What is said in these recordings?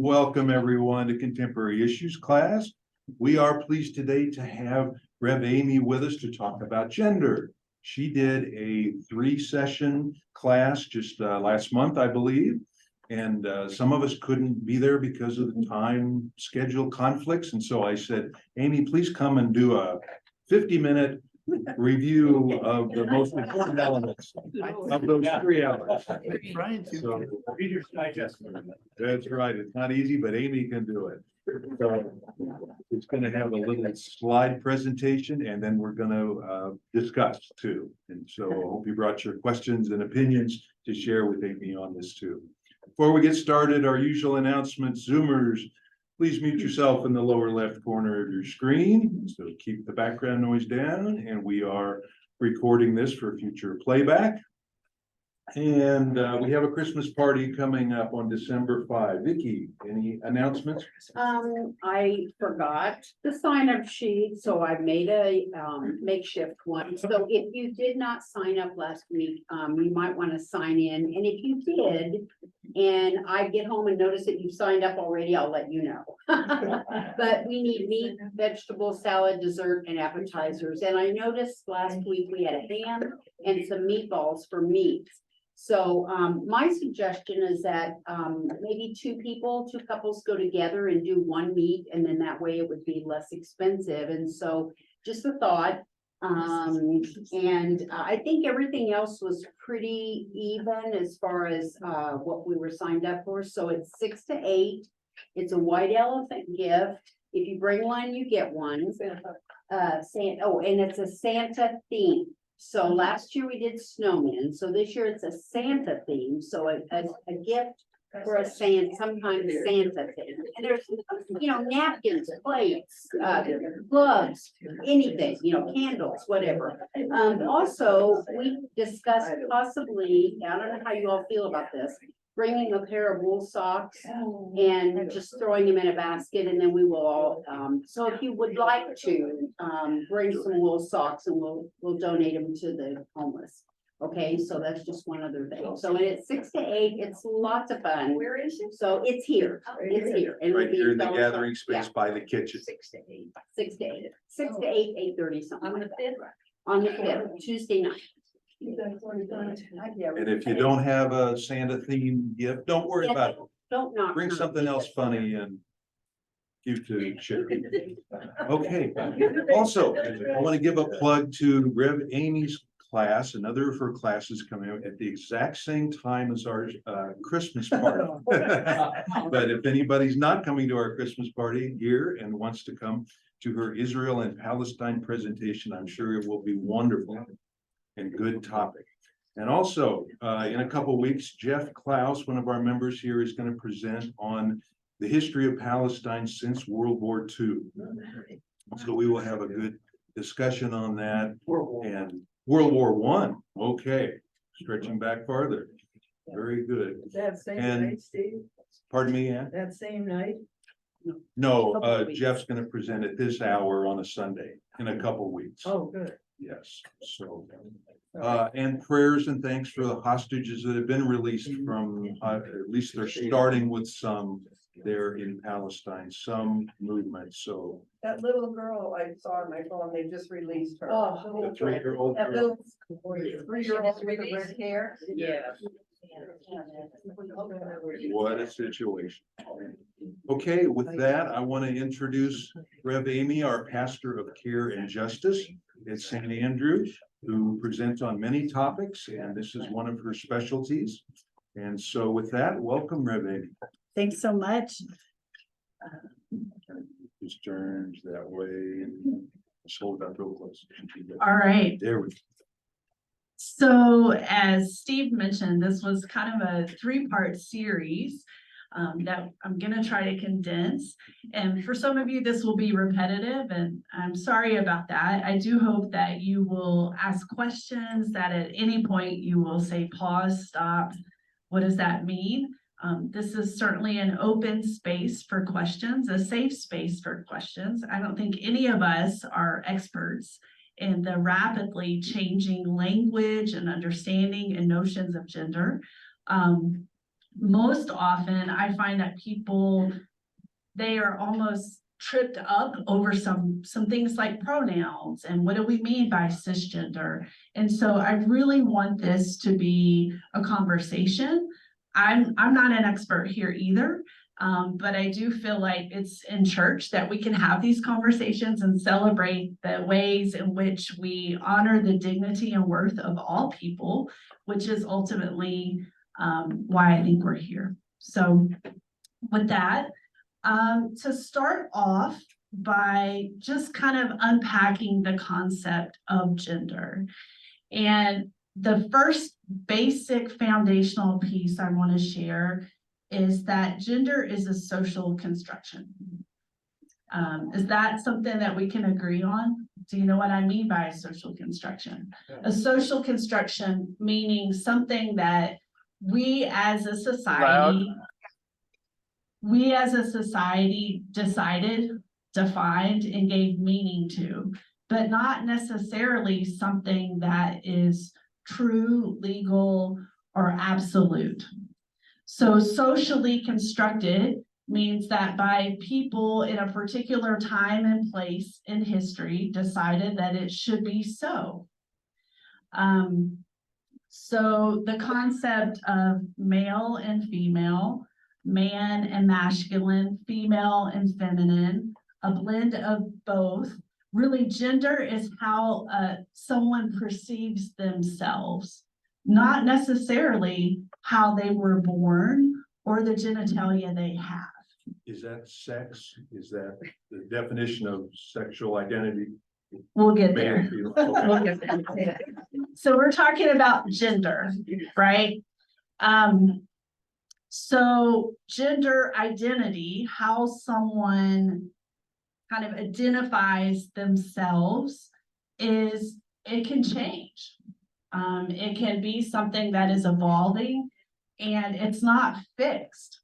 Welcome everyone to Contemporary Issues class. We are pleased today to have Rev Amy with us to talk about gender. She did a 3-session class just last month, I believe. And some of us couldn't be there because of the time schedule conflicts. And so I said, Amy, please come and do a 50-minute review of the most important elements of those 3 hours. So, Reader's Digest. that's right. It's not easy, but Amy can do it. So it's going to have a little slide presentation, and then we're going to discuss too. And so I hope you brought your questions and opinions to share with Amy on this too. Before we get started, our usual announcements. Zoomers, please mute yourself in the lower left corner of your screen. So keep the background noise down, and we are recording this for future playback. And we have a Christmas party coming up on December 5. Vicki, any announcements? I forgot the sign-up sheet, so I made a makeshift one. So if you did not sign up last week, you might want to sign in. And if you did, and I get home and notice that you signed up already, I'll let you know. But we need meat, vegetable, salad, dessert, and appetizers. And I noticed last week we had a ham and some meatballs for meat. So my suggestion is that maybe 2 couples go together and do one meet, and then that way it would be less expensive. And so just a thought. And I think everything else was pretty even as far as what we were signed up for. So it's 6 to 8. It's a white elephant gift. If you bring one, you get one. And it's a Santa theme. So last year we did snowmen. So this year it's a Santa theme. So a gift for a Santa, sometimes Santa thing. And there's, napkins, plates, gloves, anything, candles, whatever. Also, we discussed possibly, I don't know how you all feel about this, bringing a pair of wool socks and just throwing them in a basket, and then we will all, so if you would like to, bring some wool socks, and we'll donate them to the homeless. Okay, so that's just one other thing. So it's 6 to 8, it's lots of fun. Where is it? So it's here, it's here. And Right it'll be here in the $1. gathering space Yeah. by the kitchen. 6 to 8. 6 to 8, 6 to 8, 8:30 something. On the 5th. On the 5th, Tuesday night. And if you don't have a Santa themed gift, don't worry about it. Don't knock. Bring something else funny and give to Sherry. Okay. Also, I want to give a plug to Rev Amy's class. Another of her classes coming out at the exact same time as our Christmas party. But if anybody's not coming to our Christmas party here and wants to come to her Israel and Palestine presentation, I'm sure it will be wonderful and good topic. And also, in a couple of weeks, Jeff Klaus, one of our members here, is going to present on the history of Palestine since World War II. So we will have a good discussion on that. And World War I, okay, stretching back farther. Very good. That same And- night, Steve? Pardon me, Ann? That same night? No, Jeff's going to present at this hour on a Sunday in a couple of weeks. Oh, good. Yes, so, and prayers and thanks for the hostages that have been released from, at least they're starting with some there in Palestine, some movement, so. That little girl I saw on my phone, they just released her. The 3-year-old That girl. little 3-year-old with the red hair? Yeah. What a situation. Okay, with that, I want to introduce Rev Amy, our pastor of care and justice at St. Andrews, who presents on many topics, and this is one of her specialties. And so with that, welcome, Rev Amy. Thanks so much. Just turns that way. Just hold that real close. All right. There we go. So as Steve mentioned, this was kind of a 3-part series that I'm going to try to condense. And for some of you, this will be repetitive, and I'm sorry about that. I do hope that you will ask questions, that at any point you will say, pause, stop. What does that mean? This is certainly an open space for questions, a safe space for questions. I don't think any of us are experts in the rapidly changing language and understanding and notions of gender. most often I find that people, they are almost tripped up over some things like pronouns and what do we mean by cisgender. And so I really want this to be a conversation. I'm not an expert here either, but I do feel like it's in church that we can have these conversations and celebrate the ways in which we honor the dignity and worth of all people, which is ultimately why I think we're here. So with that, to start off by just kind of unpacking the concept of gender. And the first basic foundational piece I want to share is that gender is a social construction. Is that something that we can agree on? Do you know what I mean by a social construction? A social construction meaning something that we as a society decided, defined, and gave meaning to, but not necessarily something that is true, legal, or absolute. So socially constructed means that by people in a particular time and place in history decided that it should be so. So the concept of male and female, man and masculine, female and feminine, a blend of both. Really, gender is how someone perceives themselves, not necessarily how they were born or the genitalia they have. Is that sex? Is that the definition of sexual identity? We'll get Male, there. female? We'll Okay. get there. So we're talking about gender, right? So gender identity, how someone kind of identifies themselves, is it can change. It can be something that is evolving and it's not fixed.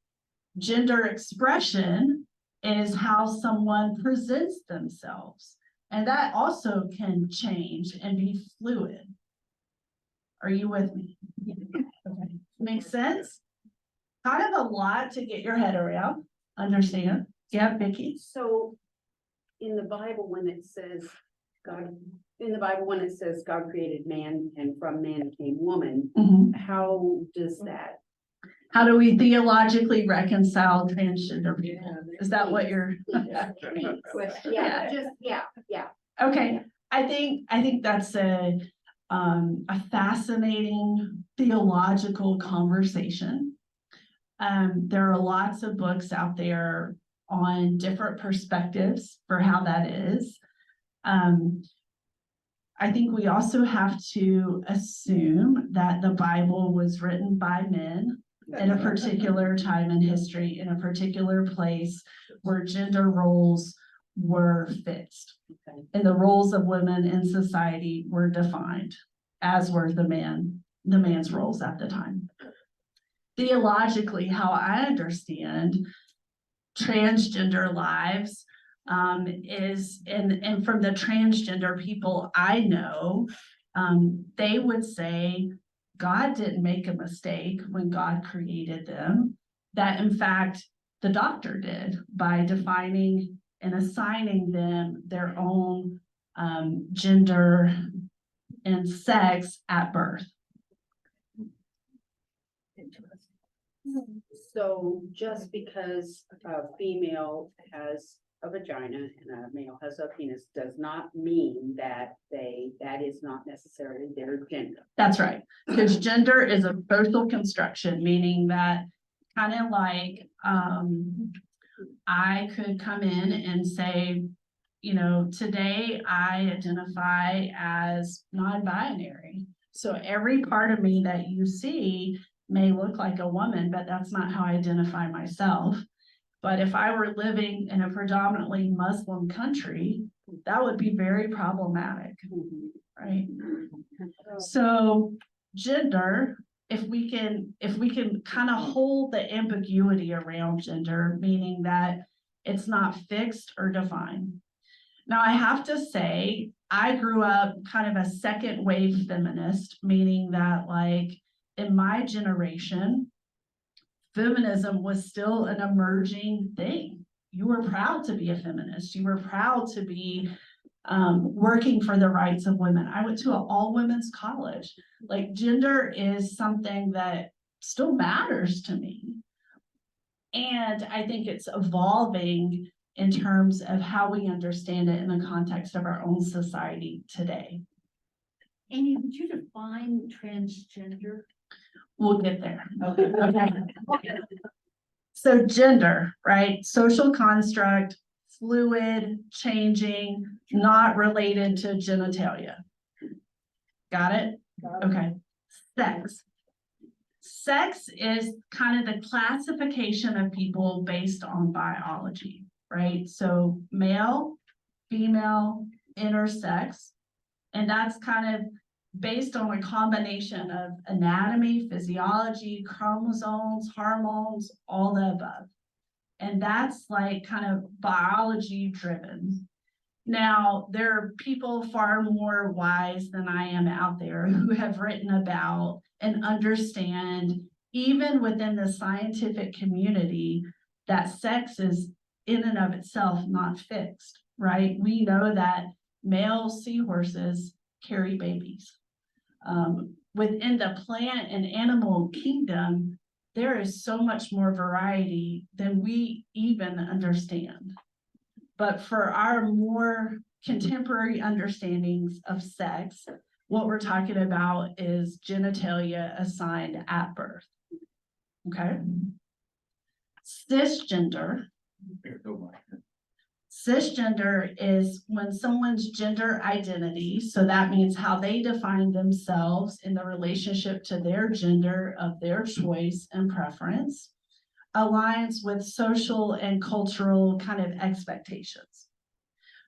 Gender expression is how someone presents themselves, and that also can change and be fluid. Are you with me? Okay. Makes sense? Kind of a lot to get your head around, understand? Yeah, Vicki? So in the Bible, when it says God created man and from man came woman, how does that? How do we theologically reconcile transgender people? Is that what you're? Yeah. Okay, I think that's a fascinating theological conversation. There are lots of books out there on different perspectives for how that is. I think we also have to assume that the Bible was written by men in a particular time in history, in a particular place where gender roles were fixed. Okay. And the roles of women in society were defined, as were the man's roles at the time. Theologically, how I understand transgender lives is, and from the transgender people I know, they would say God didn't make a mistake when God created them, that in fact the doctor did by defining and assigning them their own gender and sex at birth. So just because a female has a vagina and a male has a penis does not mean that that is not necessarily their gender. That's right, because gender is a social construction, meaning that kind of like I could come in and say, you know, today I identify as non-binary. So every part of me that you see may look like a woman, but that's not how I identify myself. But if I were living in a predominantly Muslim country, that would be very problematic, right? So gender, if we can kind of hold the ambiguity around gender, meaning that it's not fixed or defined. Now, I have to say, I grew up kind of a second wave feminist, meaning that like in my generation, feminism was still an emerging thing. You were proud to be a feminist. You were proud to be working for the rights of women. I went to an all women's college. Like, gender is something that still matters to me. And I think it's evolving in terms of how we understand it in the context of our own society today. Amy, would you define transgender? We'll get there. Okay. Okay. So gender, right? Social construct, fluid, changing, not related to genitalia. Got it? Okay. Sex. Sex is kind of the classification of people based on biology, right? So male, female, intersex, and that's kind of based on a combination of anatomy, physiology, chromosomes, hormones, all the above. And that's like kind of biology driven. Now, there are people far more wise than I am out there who have written about and understand, even within the scientific community, that sex is in and of itself not fixed, right? We know that male seahorses carry babies. Within the plant and animal kingdom, there is so much more variety than we even understand. But for our more contemporary understandings of sex, what we're talking about is genitalia assigned at birth. Okay. Cisgender. Cisgender is when someone's gender identity, so that means how they define themselves in the relationship to their gender of their choice and preference, aligns with social and cultural kind of expectations.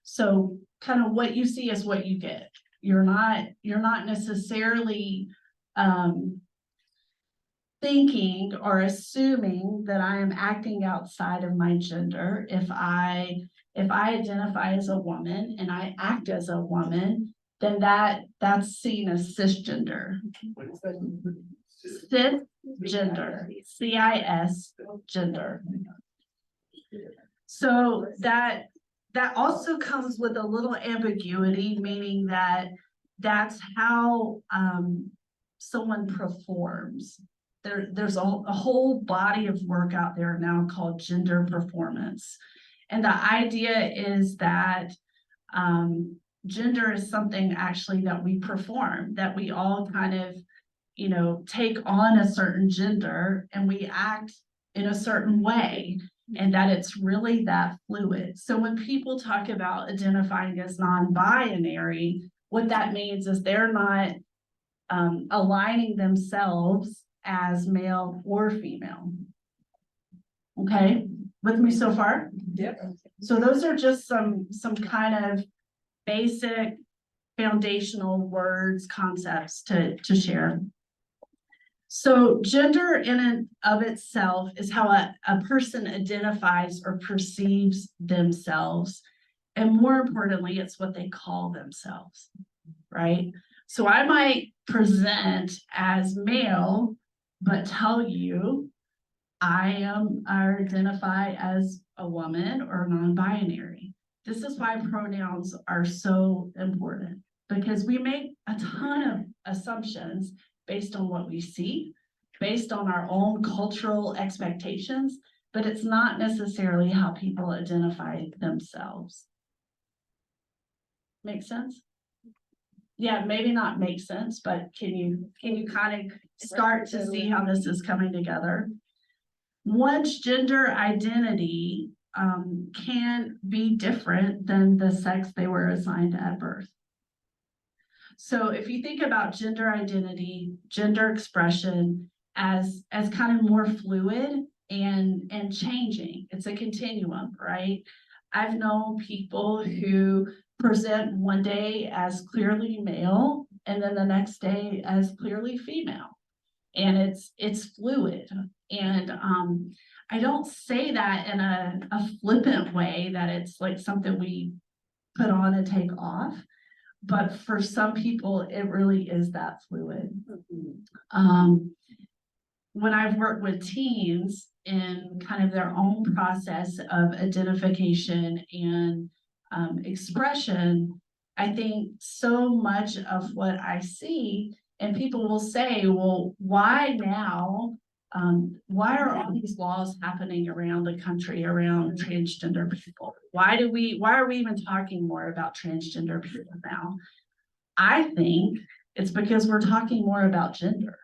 So kind of what you see is what you get. You're not necessarily thinking or assuming that I am acting outside of my gender. If I identify as a woman and I act as a woman, then that's seen as cisgender. Cisgender, CIS gender. So that also comes with a little ambiguity, meaning that that's how someone performs. There's a whole body of work out there now called gender performance. And the idea is that gender is something actually that we perform, that we all kind of, take on a certain gender and we act in a certain way, and that it's really that fluid. So when people talk about identifying as non-binary, what that means is they're not aligning themselves as male or female. Okay, with me so far? Yep. So those are just some kind of basic foundational words, concepts to share. So gender in and of itself is how a person identifies or perceives themselves. And more importantly, it's what they call themselves, right? So I might present as male, but tell you I identify as a woman or non-binary. This is why pronouns are so important, because we make a ton of assumptions based on what we see, based on our own cultural expectations, but it's not necessarily how people identify themselves. Make sense? Yeah, maybe not make sense, but can you kind of start to see how this is coming together? One's gender identity can be different than the sex they were assigned at birth. So if you think about gender identity, gender expression as kind of more fluid and changing, it's a continuum, right? I've known people who present one day as clearly male and then the next day as clearly female, and it's fluid. And I don't say that in a flippant way, that it's like something we put on and take off. But for some people, it really is that fluid. when I've worked with teens in kind of their own process of identification and expression, I think so much of what I see, and people will say, well, why now? Why are all these laws happening around the country around transgender people? Why are we even talking more about transgender people now? I think it's because we're talking more about gender.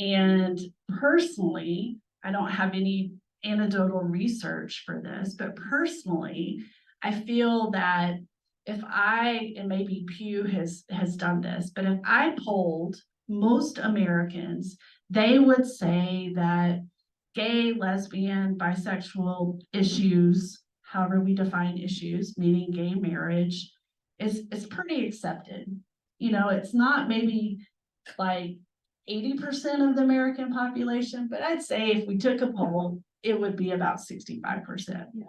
And personally, I don't have any anecdotal research for this, but personally, I feel that if and maybe Pew has done this, but if I polled most Americans, they would say that gay, lesbian, bisexual issues, however we define issues, meaning gay marriage, is pretty accepted. You know, it's not maybe like 80% of the American population, but I'd say if we took a poll, it would be about 65%. Yeah.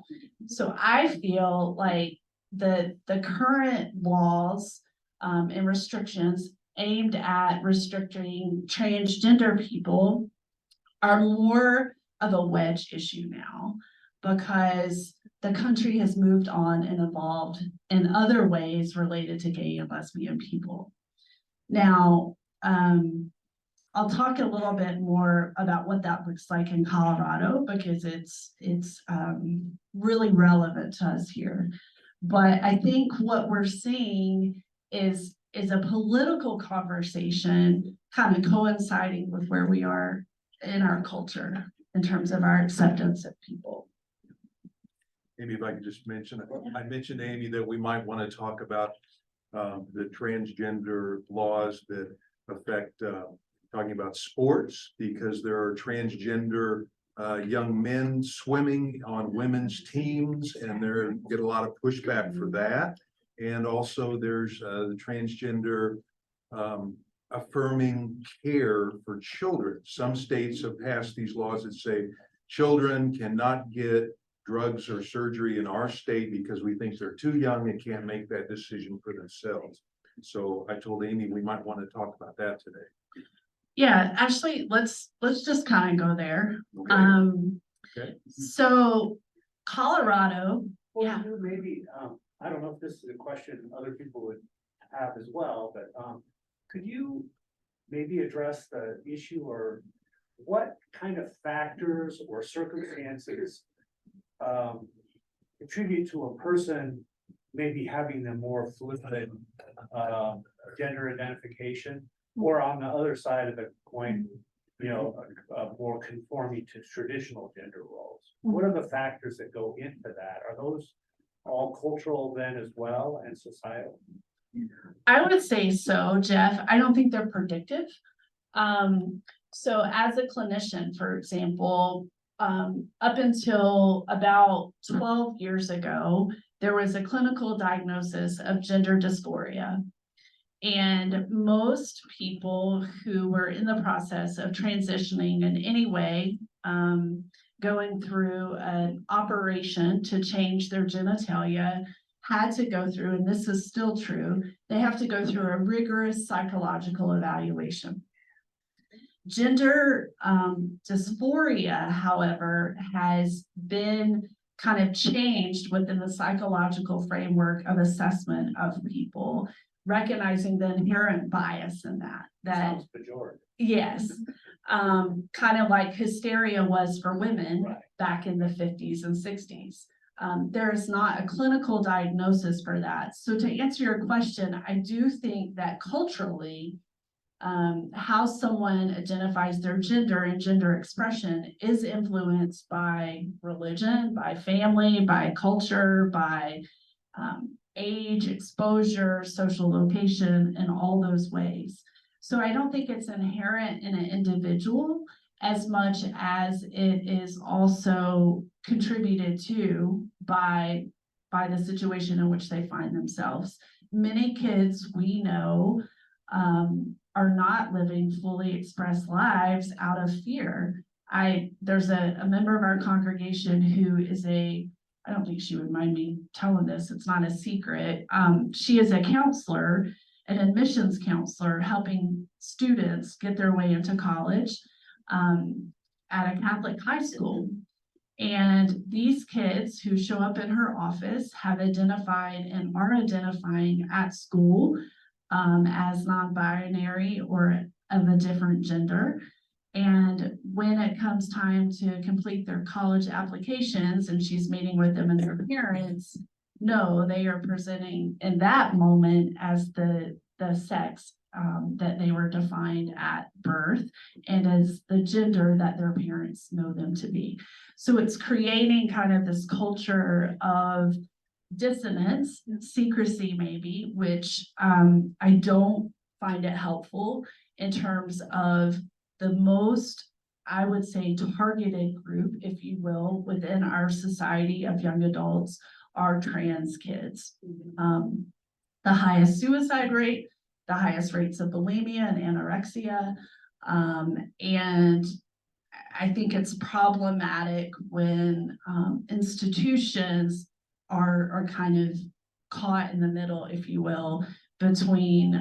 So I feel like the current laws and restrictions aimed at restricting transgender people are more of a wedge issue now, because the country has moved on and evolved in other ways related to gay and lesbian people. Now, I'll talk a little bit more about what that looks like in Colorado, because it's really relevant to us here. But I think what we're seeing is a political conversation kind of coinciding with where we are in our culture in terms of our acceptance of people. Maybe if I could just mention, I mentioned, Amy, that we might want to talk about the transgender laws that affect talking about sports, because there are transgender young men swimming on women's teams, and they get a lot of pushback for that. And also there's the transgender affirming care for children. Some states have passed these laws that say children cannot get drugs or surgery in our state because we think they're too young and can't make that decision for themselves. So I told Amy we might want to talk about that today. Yeah, actually, let's just kind of go there. Okay. Okay. So Colorado, Well, yeah. maybe, I don't know if this is a question other people would have as well, but, could you maybe address the issue, or what kind of factors or circumstances contribute to a person maybe having a more fluid gender identification, or on the other side of the coin, you know, more conforming to traditional gender roles? What are the factors that go into that? Are those all cultural then as well, and societal? I would say so, Jeff. I don't think they're predictive. So as a clinician, for example, up until about 12 years ago, there was a clinical diagnosis of gender dysphoria. And most people who were in the process of transitioning in any way, going through an operation to change their genitalia, had to go through, and this is still true, they have to go through a rigorous psychological evaluation. Gender dysphoria, however, has been kind of changed within the psychological framework of assessment of people, recognizing the inherent bias in that. Sounds pejorative. Yes, kind of like hysteria was for women Right. back in the 50s and 60s. There is not a clinical diagnosis for that. So to answer your question, I do think that culturally, how someone identifies their gender and gender expression is influenced by religion, by family, by culture, by age, exposure, social location, and all those ways. So I don't think it's inherent in an individual as much as it is also contributed to by the situation in which they find themselves. Many kids we know are not living fully expressed lives out of fear. There's a member of our congregation who is I don't think she would mind me telling this, it's not a secret. She is a counselor, an admissions counselor, helping students get their way into college. at a Catholic high school. And these kids who show up in her office have identified and are identifying at school as non-binary or of a different gender. And when it comes time to complete their college applications and she's meeting with them and their parents, no, they are presenting in that moment as the sex that they were defined at birth and as the gender that their parents know them to be. So it's creating kind of this culture of dissonance, secrecy maybe, which I don't find it helpful in terms of the most, I would say, targeted group, if you will, within our society of young adults are trans kids. The highest suicide rate, the highest rates of bulimia and anorexia. And I think it's problematic when institutions are kind of caught in the middle, if you will, between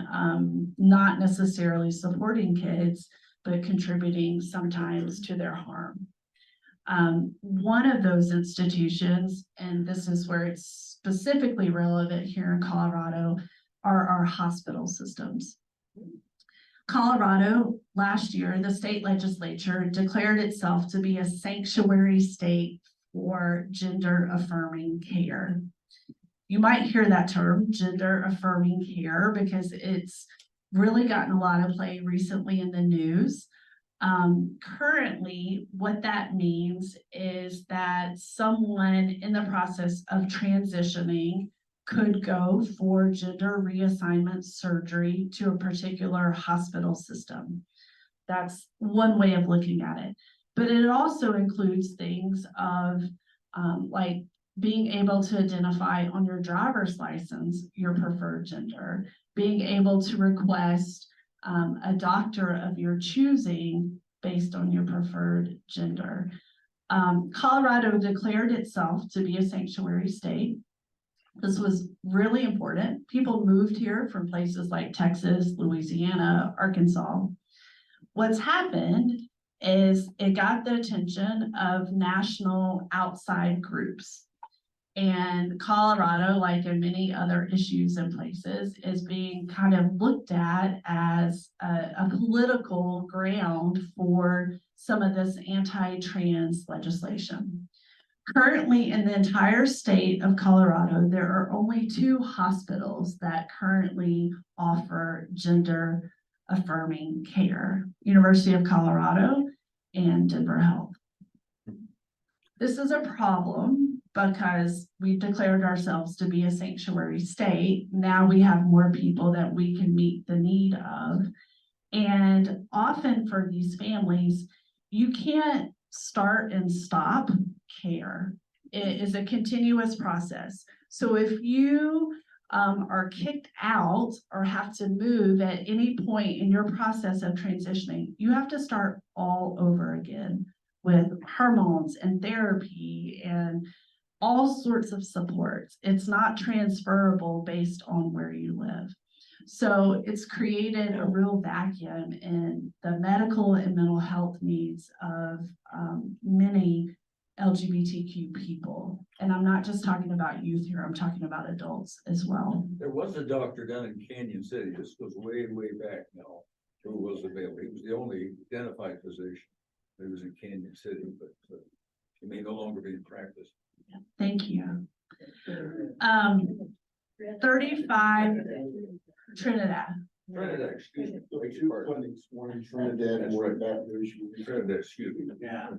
not necessarily supporting kids, but contributing sometimes to their harm. One of those institutions, and this is where it's specifically relevant here in Colorado, are our hospital systems. Colorado, last year, the state legislature declared itself to be a sanctuary state for gender affirming care. You might hear that term, gender affirming care, because it's really gotten a lot of play recently in the news. Currently, what that means is that someone in the process of transitioning could go for gender reassignment surgery to a particular hospital system. That's one way of looking at it. But it also includes things of like being able to identify on your driver's license your preferred gender, being able to request a doctor of your choosing based on your preferred gender. Colorado declared itself to be a sanctuary state. This was really important. People moved here from places like Texas, Louisiana, Arkansas. What's happened is it got the attention of national outside groups. And Colorado, like in many other issues and places, is being kind of looked at as a political ground for some of this anti-trans legislation. Currently, in the entire state of Colorado, there are only 2 hospitals that currently offer gender affirming care: University of Colorado and Denver Health. This is a problem because we've declared ourselves to be a sanctuary state. Now we have more people that we can meet the need of. And often for these families, you can't start and stop care. It is a continuous process. So if you are kicked out or have to move at any point in your process of transitioning, you have to start all over again with hormones and therapy and all sorts of supports. It's not transferable based on where you live. So it's created a real vacuum in the medical and mental health needs of many LGBTQ people. And I'm not just talking about youth here, I'm talking about adults as well. There was a doctor down in Canyon City. This goes way, way back now, who was available. He was the only identified physician. He was in Canyon City, but he may no longer be in practice. Thank you. 35 Trinidad. Trinidad, excuse me. Trinidad, That's right. Trinidad, excuse me. Yeah.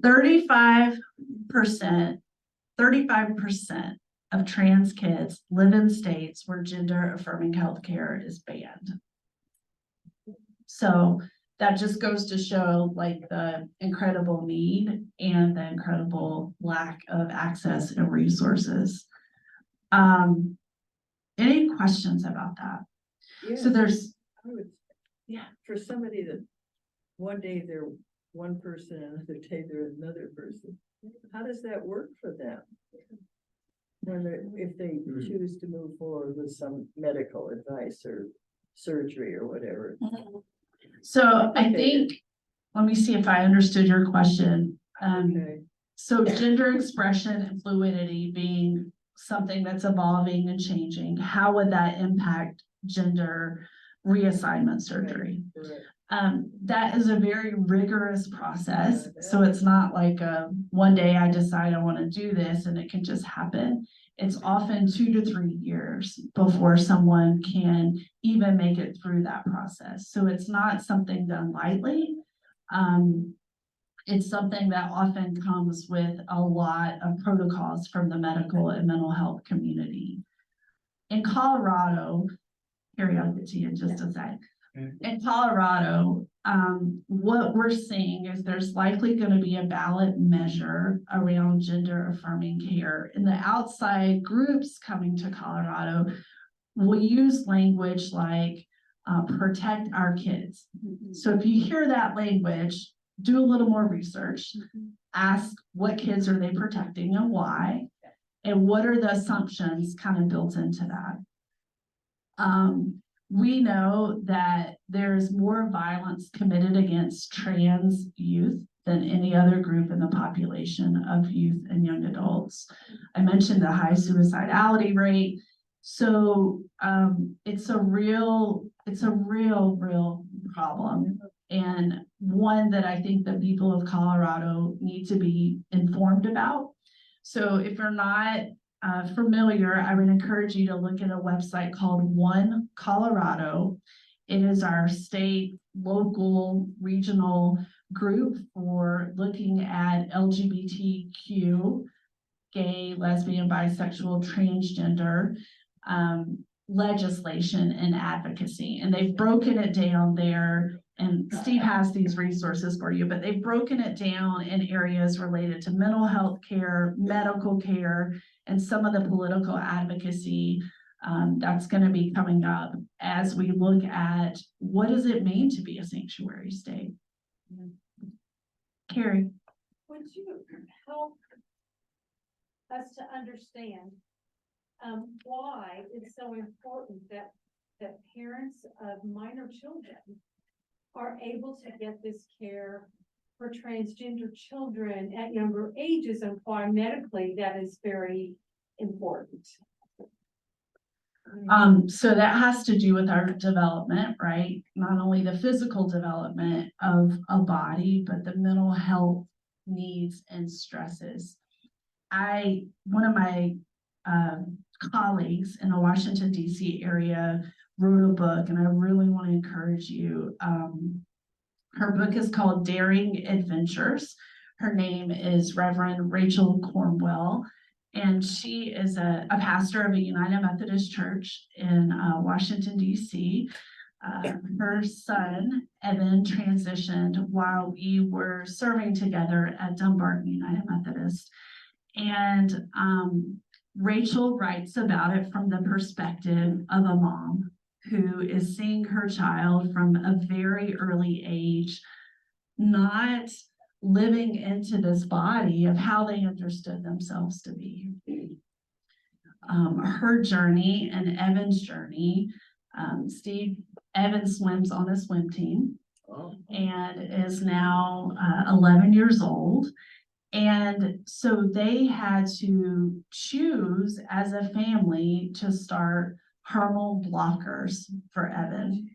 35% of trans kids live in states where gender affirming healthcare is banned. So that just goes to show like the incredible need and the incredible lack of access and resources. Any questions about that? Yes, So there's, I would, yeah. for somebody that one day they're one person and another day they're another person, how does that work for them? When if they choose to move forward with some medical advice or surgery or whatever. So I think let me see if I understood your question. Okay, So gender expression and fluidity being something that's evolving and changing, how would that impact gender reassignment surgery? correct. That is a very rigorous process. So it's not like one day I decide I want to do this and it can just happen. It's often 2 to 3 years before someone can even make it through that process. So it's not something done lightly. It's something that often comes with a lot of protocols from the medical and mental health community. In Colorado, Harry, I'll get to you in just a sec. In Colorado, what we're seeing is there's likely going to be a ballot measure around gender affirming care. And the outside groups coming to Colorado will use language like protect our kids. So if you hear that language, do a little more research, ask what kids are they protecting and why, and what are the assumptions kind of built into that. We know that there's more violence committed against trans youth than any other group in the population of youth and young adults. I mentioned the high suicidality rate. So it's a real problem, and one that I think the people of Colorado need to be informed about. So if you're not familiar, I would encourage you to look at a website called One Colorado. It is our state, local, regional group for looking at LGBTQ, gay, lesbian, bisexual, transgender legislation and advocacy. And they've broken it down there. And Steve has these resources for you, but they've broken it down in areas related to mental health care, medical care, and some of the political advocacy that's going to be coming up as we look at what does it mean to be a sanctuary state. Carrie. Would you help us to understand why it's so important that parents of minor children are able to get this care for transgender children at younger ages, and why medically that is very important? So that has to do with our development, right? Not only the physical development of a body, but the mental health needs and stresses. One of my colleagues in the Washington, D.C. area wrote a book, and I really want to encourage you. Her book is called Daring Adventures. Her name is Reverend Rachel Cornwell, and she is a pastor of a United Methodist Church in Washington, D.C. Her son, Evan, transitioned while we were serving together at Dumbarton United Methodist. And Rachel writes about it from the perspective of a mom who is seeing her child from a very early age, not living into this body of how they understood themselves to be. Her journey and Evan's journey, Evan swims on a swim team and is now 11 years old. And so they had to choose as a family to start hormone blockers for Evan.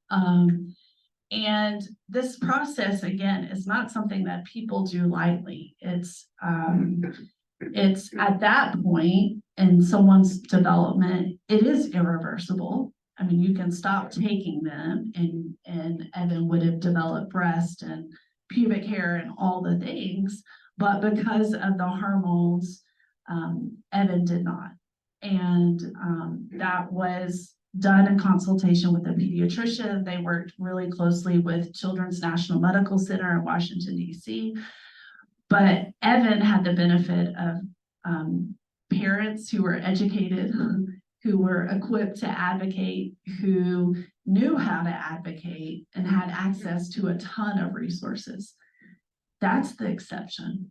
And this process, again, is not something that people do lightly. It's at that point in someone's development, it is irreversible. I mean, you can stop taking them, and Evan would have developed breast and pubic hair and all the things, but because of the hormones, Evan did not. And that was done in consultation with a pediatrician. They worked really closely with Children's National Medical Center in Washington, D.C. But Evan had the benefit of parents who were educated, who were equipped to advocate, who knew how to advocate and had access to a ton of resources. That's the exception,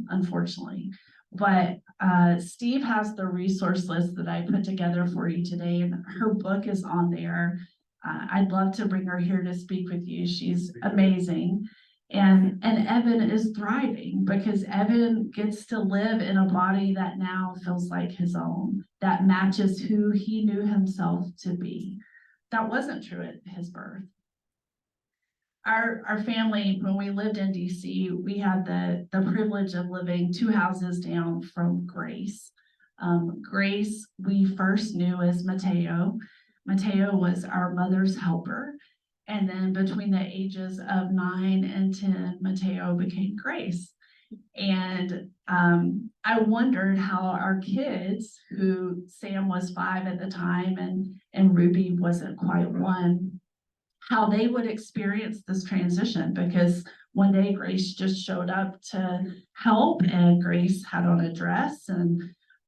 unfortunately. But Steve has the resource list that I put together for you today, and her book is on there. I'd love to bring her here to speak with you. She's amazing. And Evan is thriving because Evan gets to live in a body that now feels like his own, that matches who he knew himself to be. That wasn't true at his birth. Our family, when we lived in DC, we had the privilege of living 2 houses down from Grace. Grace, we first knew as Mateo. Mateo was our mother's helper. And then between the ages of 9 and 10, Mateo became Grace. And I wondered how our kids, who Sam was 5 at the time and Ruby wasn't quite 1, how they would experience this transition, because one day Grace just showed up to help, and Grace had on a dress and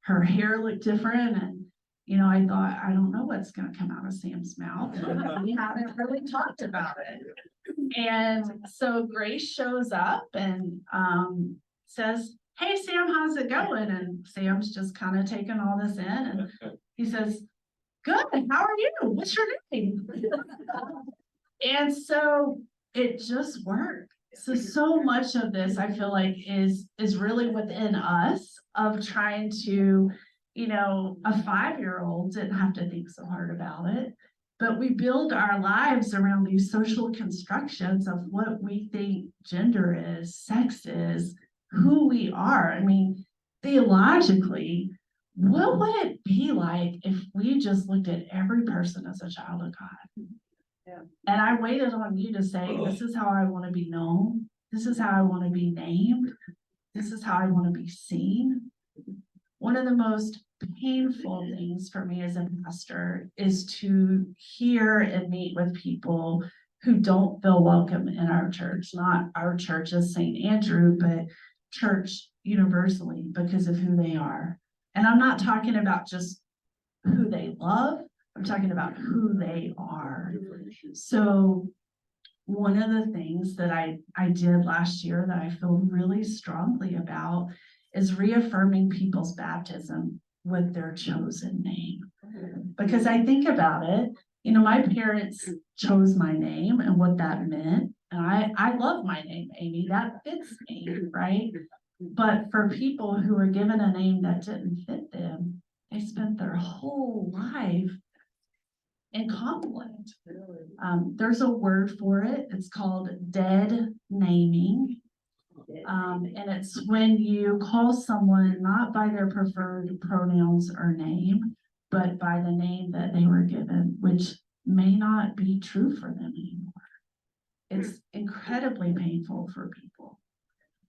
her hair looked different. And, you know, I thought, I don't know what's going to come out of Sam's mouth. We haven't really talked about it. And so Grace shows up and says, "Hey, Sam, how's it going?" And Sam's just kind of taking all this in. And he says, "Good, how are you? What's your name?" And so it just worked. So much of this, I feel like, is really within us, of trying to, you know, a 5-year-old didn't have to think so hard about it, but we build our lives around these social constructions of what we think gender is, sex is, who we are. I mean, theologically, what would it be like if we just looked at every person as a child of God? Yeah. And I waited on you to say, this is how I want to be known. This is how I want to be named. This is how I want to be seen. One of the most painful things for me as a pastor is to hear and meet with people who don't feel welcome in our church, not our church as St. Andrew, but church universally because of who they are. And I'm not talking about just who they love. I'm talking about who they are. So one of the things that I did last year that I feel really strongly about is reaffirming people's baptism with their chosen name. Because I think about it, you know, my parents chose my name and what that meant. And I love my name, Amy, that fits me, right? But for people who were given a name that didn't fit them, they spent their whole life in conflict. There's a word for it. It's called dead naming. And it's when you call someone not by their preferred pronouns or name, but by the name that they were given, which may not be true for them anymore. It's incredibly painful for people.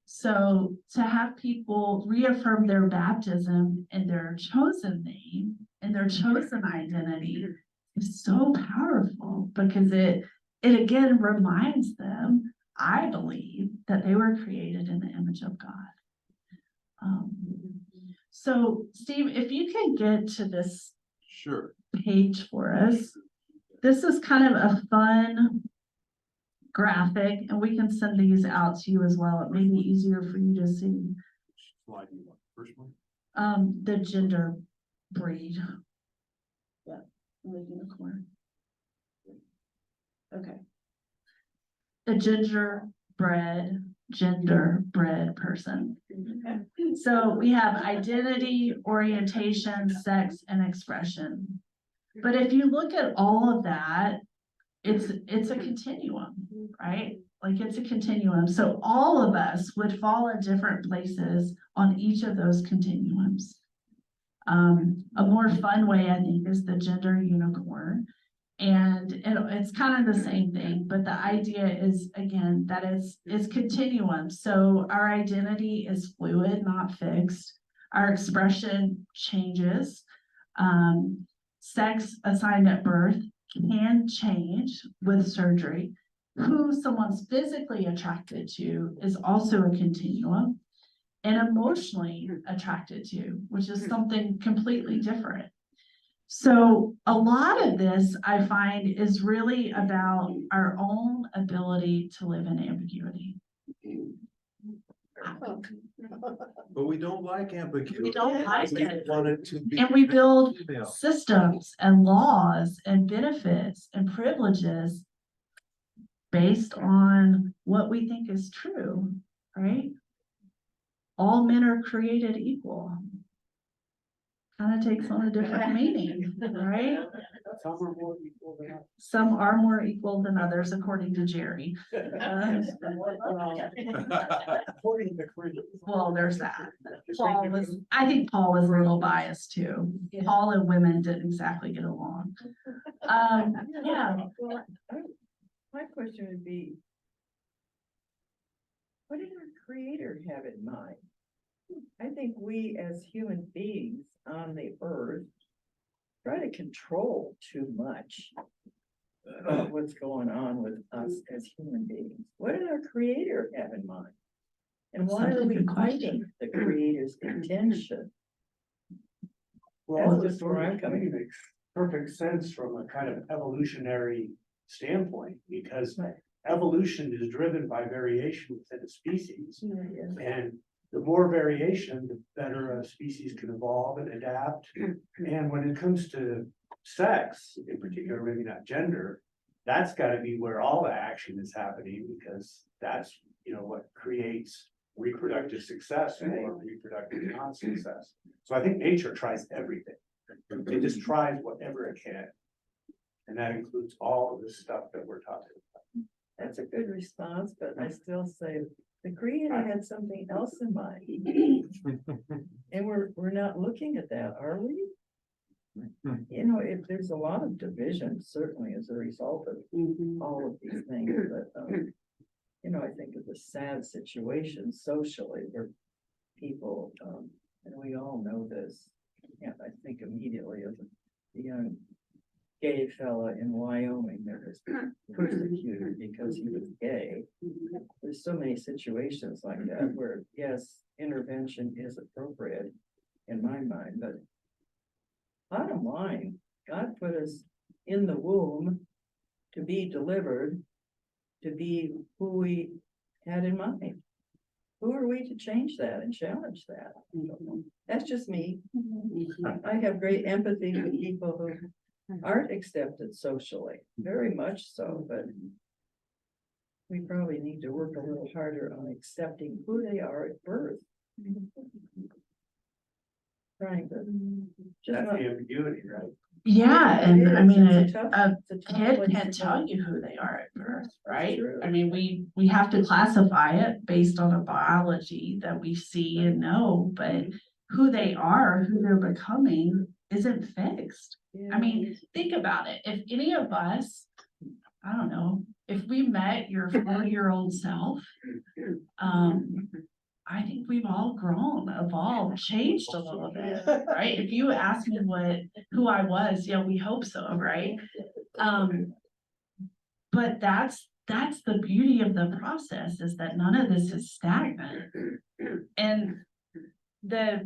So to have people reaffirm their baptism and their chosen name and their chosen identity is so powerful, because it again reminds them, I believe, that they were created in the image of God. So Steve, if you can get to this Sure. page for us, this is kind of a fun graphic, and we can send these out to you as well. It may be easier for you to see. Slide you want first one? The gender breed. Yeah, the unicorn. Okay. The genderbread person. So we have identity, orientation, sex, and expression. But if you look at all of that, it's a continuum, right? Like it's a continuum. So all of us would fall in different places on each of those continuums. A more fun way, I think, is the gender unicorn. And it's kind of the same thing, but the idea is, again, that it's continuum. So our identity is fluid, not fixed. Our expression changes. Sex assigned at birth can change with surgery. Who someone's physically attracted to is also a continuum, and emotionally attracted to, which is something completely different. So a lot of this, I find, is really about our own ability to live in ambiguity. But we don't like ambiguity. We don't like We it. want it to be. And we build female. systems and laws and benefits and privileges based on what we think is true, right? All men are created equal. Kind of takes on a different meaning, right? Some are more equal than others. Some are more equal than others, according to Jerry. According to Chris. Well, there's that. I think Paul was a little biased too. Paul and women didn't exactly get along. Yeah, Well, my question would be, what did our creator have in mind? I think we as human beings on the earth try to control too much of what's going on with us as human beings. What did our creator have in mind? And why Such a are we good question. fighting the creator's intention? Well, That's this just where I'm coming from. makes perfect sense from a kind of evolutionary standpoint, because evolution is driven by variation within a species. And the more variation, the better a species can evolve and adapt. And when it comes to sex, in particular, maybe not gender, that's gotta be where all the action is happening, because that's, what creates reproductive success or reproductive non-success. So I think nature tries everything. It just tries whatever it can. And that includes all of this stuff that we're talking about. That's a good response, but I still say the creator had something else in mind. And we're not looking at that, are we? If there's a lot of division, certainly as a result of all of these things, but, I think of the sad situation socially where people, and we all know this, and I think immediately of the young gay fella in Wyoming that was persecuted because he was gay. There's so many situations like that where, yes, intervention is appropriate in my mind, but bottom line, God put us in the womb to be delivered, to be who we had in mind. Who are we to change that and challenge that? That's just me. I have great empathy for people who aren't accepted socially, very much so, but we probably need to work a little harder on accepting who they are at birth. Trying to just That's not. the ambiguity, right? yeah, It and I is. mean, It's a a tough kid place can't to tell go. you who they are at birth, right? true. I mean, we have to classify it based on a biology that we see and know, but who they are, who they're becoming isn't fixed. I mean, think about it. If any of us, I don't know, if we met your 4-year-old self, I think we've all grown, evolved, changed a little bit, right? If you ask me who I was, yeah, we hope so, right? But that's the beauty of the process, is that none of this is stagnant. And the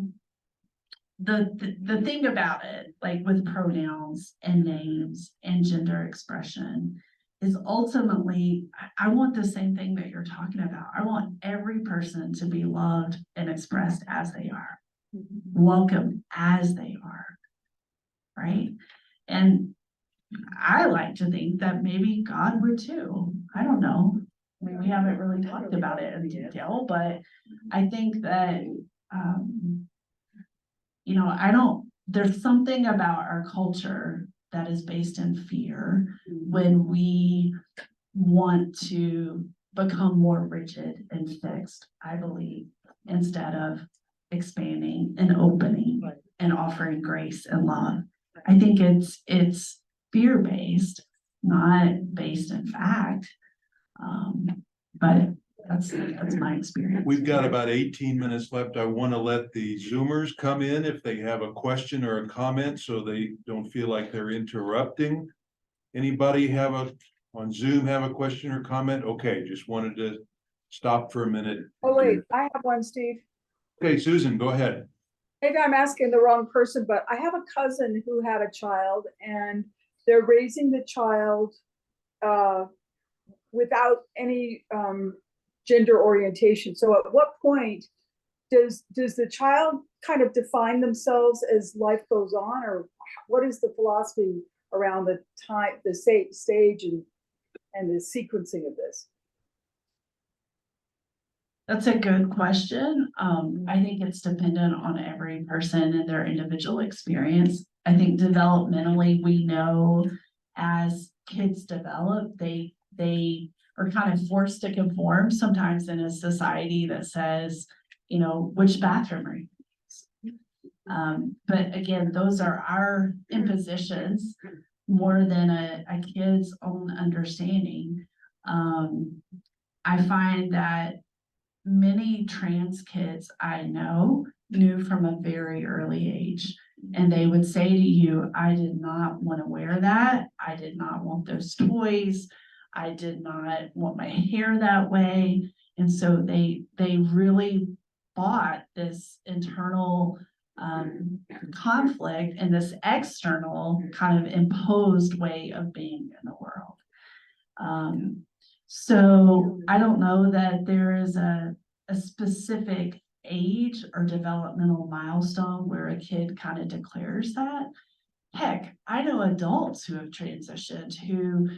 thing about it, like with pronouns and names and gender expression, is ultimately, I want the same thing that you're talking about. I want every person to be loved and expressed as they are, welcomed as they are, right? And I like to think that maybe God would too. I don't know. I mean, we haven't really talked about it in detail, but I think that, there's something about our culture that is based in fear when we want to become more rigid and fixed, I believe, instead of expanding and opening and offering grace and love. I think it's fear-based, not based in fact. But that's my experience. We've got about 18 minutes left. I want to let the Zoomers come in if they have a question or a comment, so they don't feel like they're interrupting. Anybody on Zoom have a question or comment? Okay, just wanted to stop for a minute. Oh, wait, I have one, Steve. Okay, Susan, go ahead. Maybe I'm asking the wrong person, but I have a cousin who had a child and they're raising the child without any gender orientation. So at what point does the child kind of define themselves as life goes on, or what is the philosophy around the time, the stage and the sequencing of this? That's a good question. I think it's dependent on every person and their individual experience. I think developmentally, we know as kids develop, they are kind of forced to conform sometimes in a society that says, you know, which bathroom are you? But again, those are our impositions more than a kid's own understanding. I find that many trans kids I know knew from a very early age, and they would say to you, I did not want to wear that. I did not want those toys. I did not want my hair that way. And so they really fought this internal conflict and this external kind of imposed way of being in the world. So I don't know that there is a specific age or developmental milestone where a kid kind of declares that. Heck, I know adults who have transitioned who,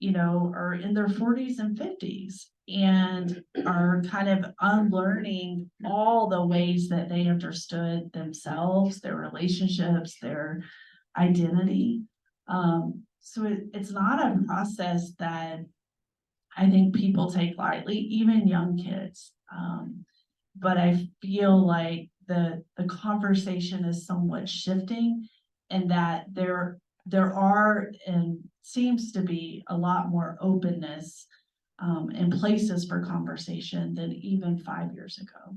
you know, are in their 40s and 50s and are kind of unlearning all the ways that they understood themselves, their relationships, their identity. So it's not a process that I think people take lightly, even young kids. But I feel like the conversation is somewhat shifting, and that there are and seems to be a lot more openness and places for conversation than even 5 years ago.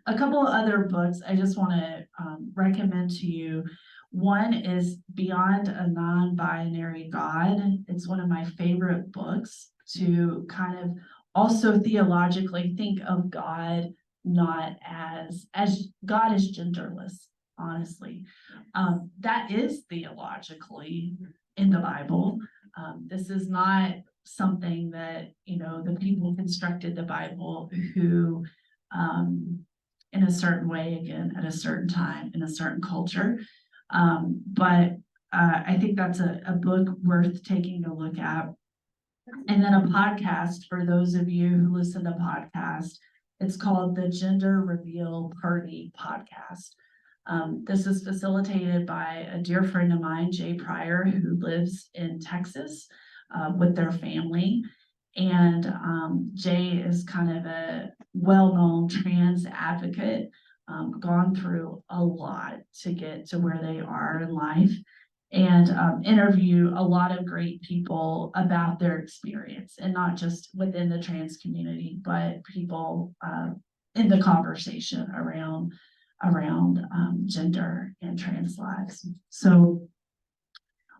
A couple of other books I just want to recommend to you. One is Beyond a Non-Binary God. It's one of my favorite books to kind of also theologically think of God not as God is genderless, honestly. That is theologically in the Bible. This is not something that, you know, the people constructed the Bible who in a certain way, again, at a certain time, in a certain culture. But I think that's a book worth taking a look at. And then a podcast for those of you who listen to podcasts. It's called the Gender Reveal Party Podcast. This is facilitated by a dear friend of mine, Jay Pryor, who lives in Texas with their family. And Jay is kind of a well-known trans advocate, gone through a lot to get to where they are in life, and interview a lot of great people about their experience, and not just within the trans community, but people in the conversation around gender and trans lives. So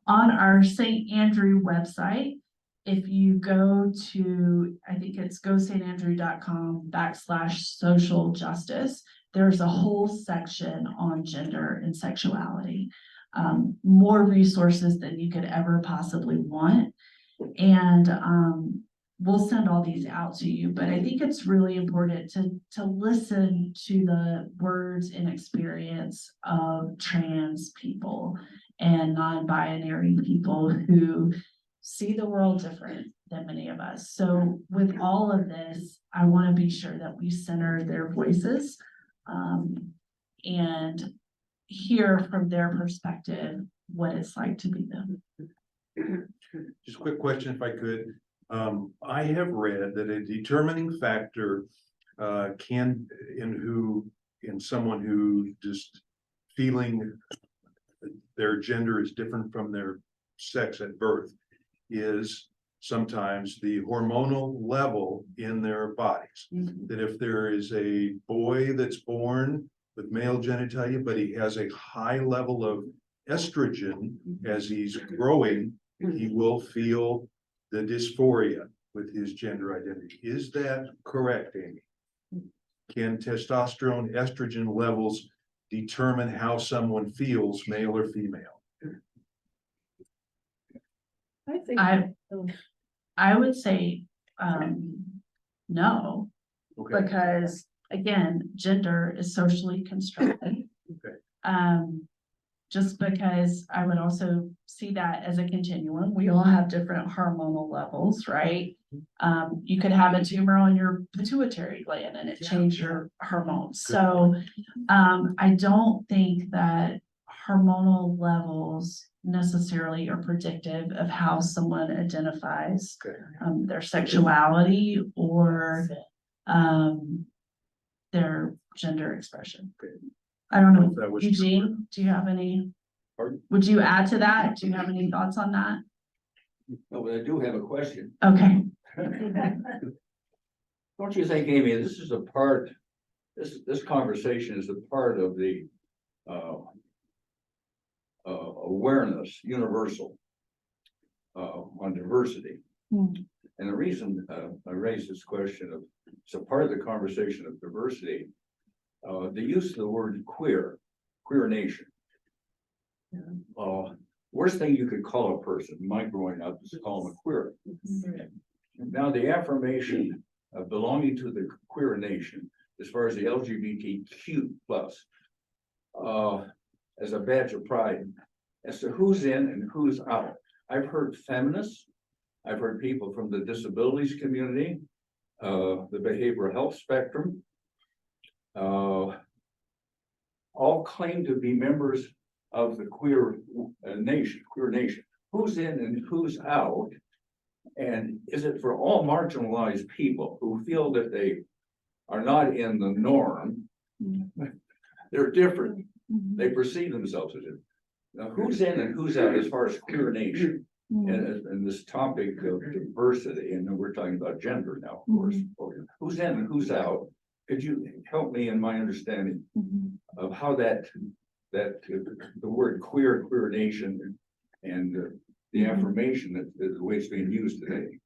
on our St. Andrew website, if you go to, I think it's gostandrew.com/social justice, there's a whole section on gender and sexuality. More resources than you could ever possibly want. And we'll send all these out to you, but I think it's really important to listen to the words and experience of trans people and non-binary people who see the world different than many of us. So with all of this, I want to be sure that we center their voices and hear from their perspective what it's like to be them. Just a quick question if I could. I have read that a determining factor can in someone who just feeling their gender is different from their sex at birth is sometimes the hormonal level in their bodies. That if there is a boy that's born with male genitalia, but he has a high level of estrogen as he's growing, he will feel the dysphoria with his gender identity. Is that correct, Amy? Can testosterone, estrogen levels determine how someone feels, male or female? I think. I would say no, Okay. because again, gender is socially constructed. Okay. Just because I would also see that as a continuum. We all have different hormonal levels, right? You could have a tumor on your pituitary gland and it changed your hormones. So, I don't think that hormonal levels necessarily are predictive of how someone identifies, Okay. their sexuality or, their gender expression. I don't know, That was- Eugene, do you have any? Pardon? Would you add to that? Do you have any thoughts on that? No, but I do have a question. Okay, Don't you think, Amy, this is a part, this conversation is a part of the awareness, universal on diversity? Hmm. And the reason I raise this question of, it's a part of the conversation of diversity, the use of the word queer nation. Worst thing you could call a person, my growing up, is to call them a queer. Now, the affirmation of belonging to the queer nation, as far as the LGBTQ plus, as a badge of pride, as to who's in and who's out. I've heard feminists, I've heard people from the disabilities community, the behavioral health spectrum, all claim to be members of the queer nation. Who's in and who's out? And is it for all marginalized people who feel that they are not in the norm? They're different. They perceive themselves as it. Now, who's in and who's out as far as queer nation? And this topic of diversity, and we're talking about gender now, of course. Who's in and who's out? Could you help me in my understanding of how that the word queer nation and the affirmation that the way it's being used today?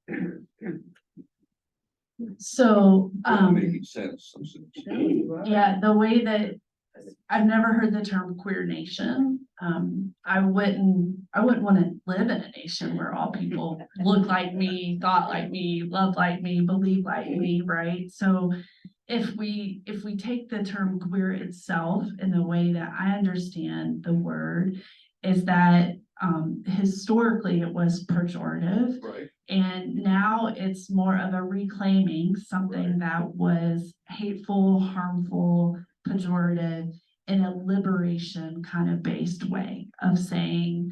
so, Doesn't make any sense. yeah, the way that I've never heard the term queer nation. I wouldn't want to live in a nation where all people look like me, thought like me, love like me, believe like me, right? So if we take the term queer itself in the way that I understand the word, is that historically it was pejorative. Right. And now it's more of a reclaiming something that was hateful, harmful, pejorative, in a liberation kind of based way of saying,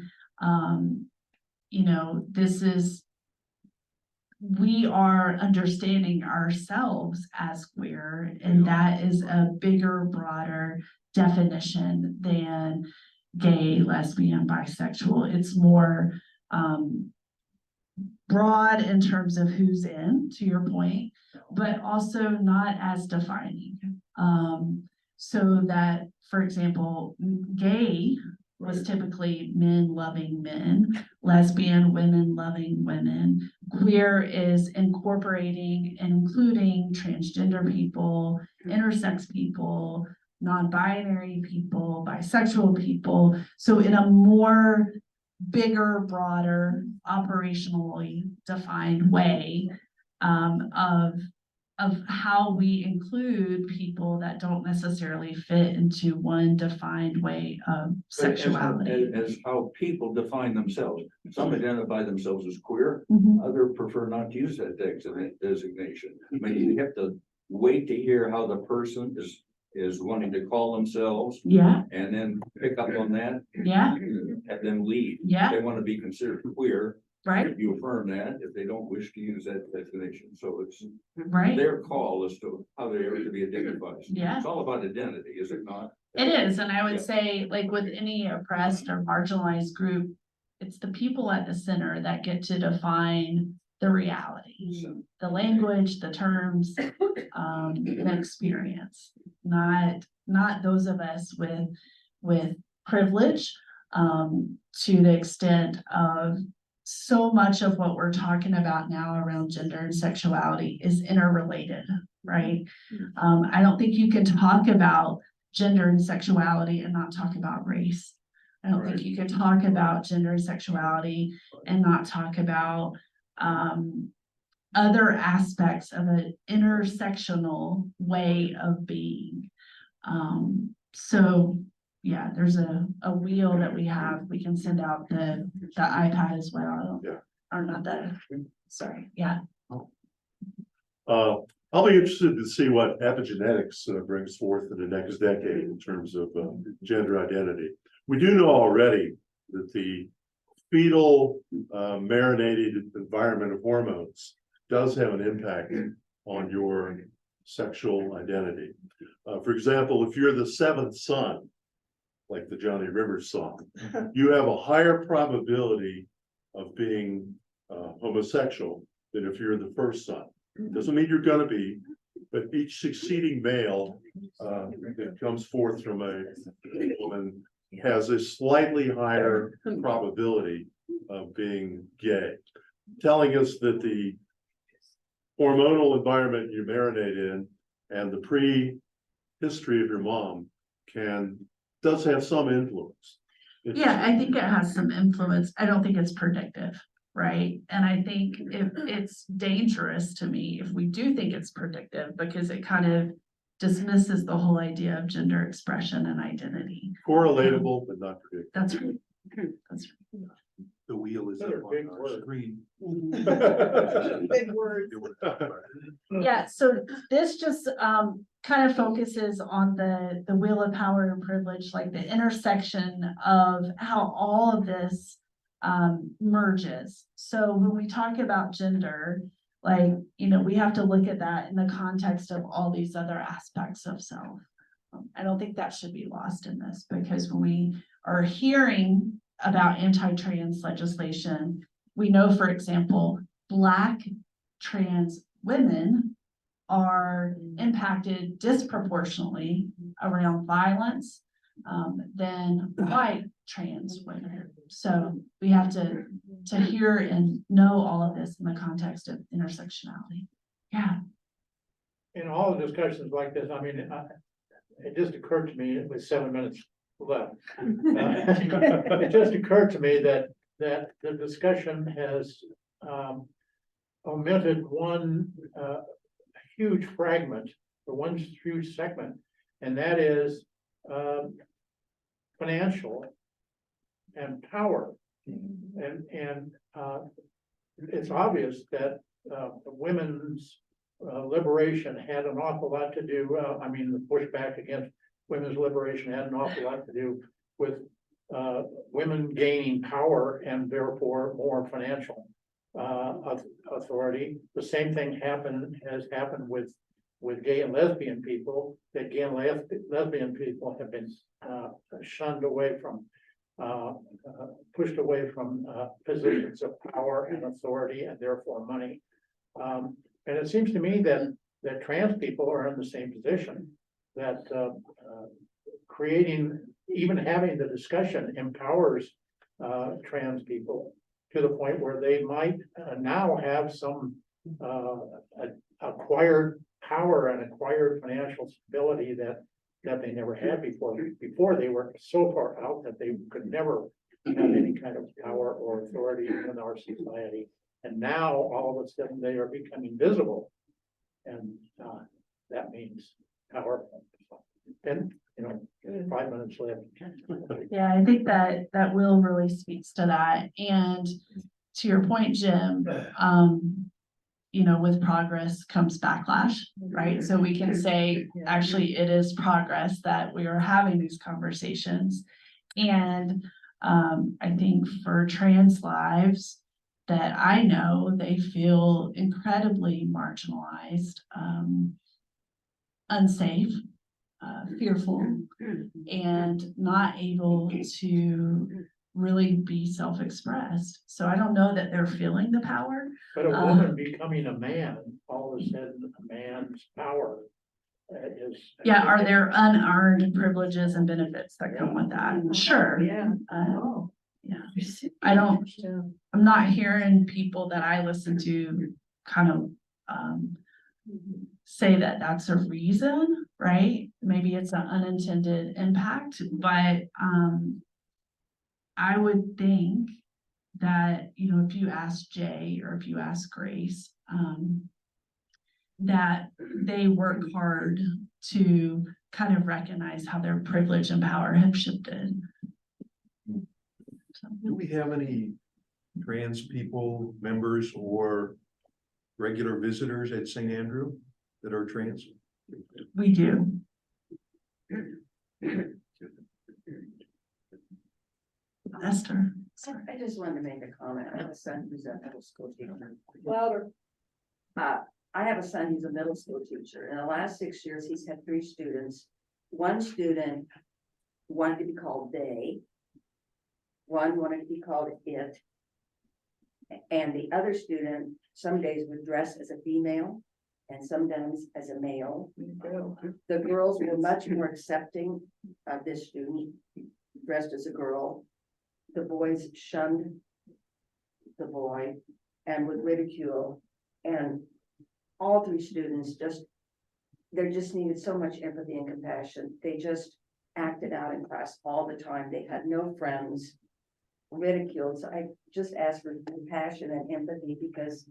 this is, we are understanding ourselves as queer, and that is a bigger, broader definition than gay, lesbian, bisexual. It's more broad in terms of who's in, to your point, but also not as defining. So that, for example, gay was typically men loving men, lesbian, women loving women. Queer is incorporating and including transgender people, intersex people, non-binary people, bisexual people. So in a more bigger, broader, operationally defined way of how we include people that don't necessarily fit into one defined way of sexuality. As how people define themselves. Some identify themselves as queer, Mhm. others prefer not to use that designation. I mean, you have to wait to hear how the person is wanting to call themselves, Yeah, and then pick up on that, yeah, have them lead. yeah, They want to be considered queer. right, You affirm that if they don't wish to use that designation. So it's right. their call as to how they are to be identified. Yeah. It's all about identity, is it not? It is, and I would Yeah. say, like with any oppressed or marginalized group, it's the people at the center that get to define the reality, the language, the terms, the experience, not those of us with privilege, to the extent of so much of what we're talking about now around gender and sexuality is interrelated, right? I don't think you can talk about gender and sexuality and not talk about race. I don't think you can talk about gender and sexuality and not talk about other aspects of an intersectional way of being. So yeah, there's a wheel that we have. We can send out the iPad as well. Yeah. Or not sorry, yeah. I'll be interested to see what epigenetics brings forth in the next decade in terms of gender identity. We do know already that the fetal marinated environment of hormones does have an impact on your sexual identity. For example, if you're the seventh son, like the Johnny Rivers song, you have a higher probability of being homosexual than if you're the first son. Doesn't mean you're gonna be, but each succeeding male that comes forth from a woman has a slightly higher probability of being gay, telling us that the hormonal environment you marinate in and the pre-history of your mom does have some influence. Yeah, I think it has some influence. I don't think it's predictive, right? And I think it's dangerous to me if we do think it's predictive, because it kind of dismisses the whole idea of gender expression and identity. Correlatable, but not predictive. That's right. That's right. The wheel is up Another big on our word. screen. Big words. Yeah, so this just kind of focuses on the wheel of power and privilege, like the intersection of how all of this merges. So when we talk about gender, like, we have to look at that in the context of all these other aspects of self. I don't think that should be lost in this, because when we are hearing about anti-trans legislation, we know, for example, Black trans women are impacted disproportionately around violence than white trans women. So we have to hear and know all of this in the context of intersectionality. Yeah. In all the discussions like this, I mean, it just occurred to me with 7 minutes left. It just occurred to me that the discussion has omitted one huge fragment, or one huge segment, and that is financial and power. And it's obvious that women's liberation had an awful lot to do, the pushback against women's liberation had an awful lot to do with women gaining power and therefore more financial authority. The same thing has happened with gay and lesbian people, that gay and lesbian people have been shunned away from, pushed away from positions of power and authority and therefore money. And it seems to me that trans people are in the same position, that even having the discussion empowers trans people to the point where they might now have some acquired power and acquired financial stability that they never had before. Before, they were so far out that they could never have any kind of power or authority in our society. And now all of a sudden they are becoming visible, and that means powerful. And 5 minutes left. Yeah, I think that will really speaks to that. And to your point, Jim, with progress comes backlash, right? So we can say, actually, it is progress that we are having these conversations. And I think for trans lives that I know, they feel incredibly marginalized, unsafe, fearful, and not able to really be self-expressed. So I don't know that they're feeling the power. But a woman becoming a man, all of a sudden, a man's power is. Yeah, are there unearned privileges and benefits that come with that? Sure. Yeah. Yeah. I'm not hearing people that I listen to kind of say that that's a reason, right? Maybe it's an unintended impact, but I would think that, if you ask Jay or if you ask Grace, that they work hard to kind of recognize how their privilege and power have shifted. So, Do we have any trans people, members, or regular visitors at St. Andrew that are trans? we do. Esther. I just wanted to make a comment. I have a son who's a middle school teacher. Louder. I have a son who's a middle school teacher. In the last 6 years, he's had 3 students. One student wanted to be called they. One wanted to be called it. And the other student, some days would dress as a female and sometimes as a male. The girls were much more accepting of this student dressed as a girl. The boys shunned the boy and would ridicule, and all 3 students they just needed so much empathy and compassion. They just acted out in class all the time. They had no friends, ridiculed. So I just asked for compassion and empathy because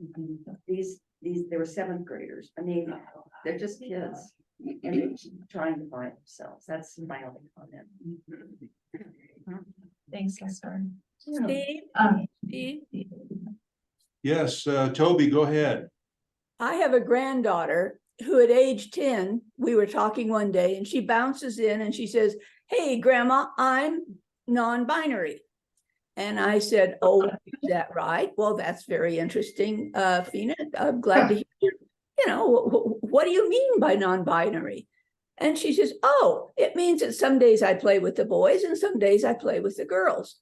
these they were 7th graders. I mean, they're just kids and they're trying to find themselves. That's my only comment. Thanks, Esther. Steve, Um, Steve, Yes, Toby, go ahead. I have a granddaughter who at age 10, we were talking one day and she bounces in and she says, "Hey, Grandma, I'm non-binary." And I said, "Oh, is that right? Well, that's very interesting, Fina. I'm glad to hear, what do you mean by non-binary?" And she says, "Oh, it means that some days I play with the boys and some days I play with the girls."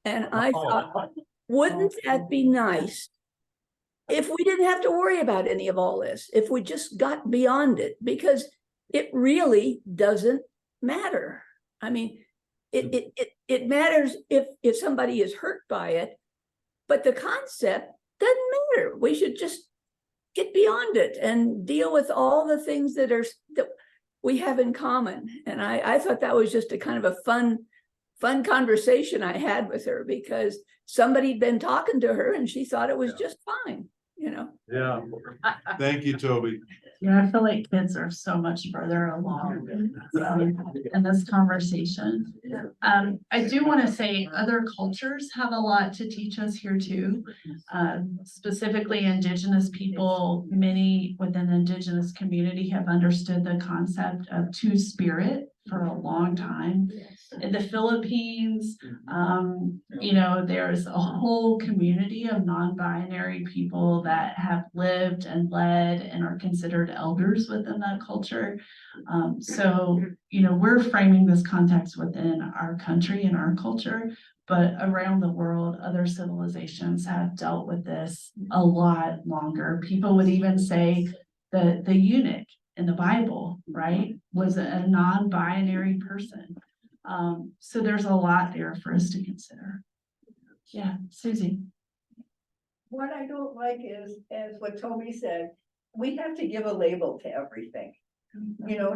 And I thought, wouldn't that be nice if we didn't have to worry about any of all this, if we just got beyond it, because it really doesn't matter. I mean, it matters if somebody is hurt by it, but the concept doesn't matter. We should just get beyond it and deal with all the things that we have in common. And I thought that was just a kind of a fun conversation I had with her, because somebody'd been talking to her and she thought it was just fine, Yeah. Thank you, Toby. Yeah, I feel like kids are so much further along in this conversation. I do want to say other cultures have a lot to teach us here too. Specifically Indigenous people, many within the Indigenous community have understood the concept of two-spirit for a long time. In the Philippines, there's a whole community of non-binary people that have lived and led and are considered elders within that culture. So we're framing this context within our country and our culture, but around the world, other civilizations have dealt with this a lot longer. People would even say that the eunuch in the Bible, right, was a non-binary person. So there's a lot there for us to consider. Yeah, Susie. What I don't like is, as what Toby said, we have to give a label to everything.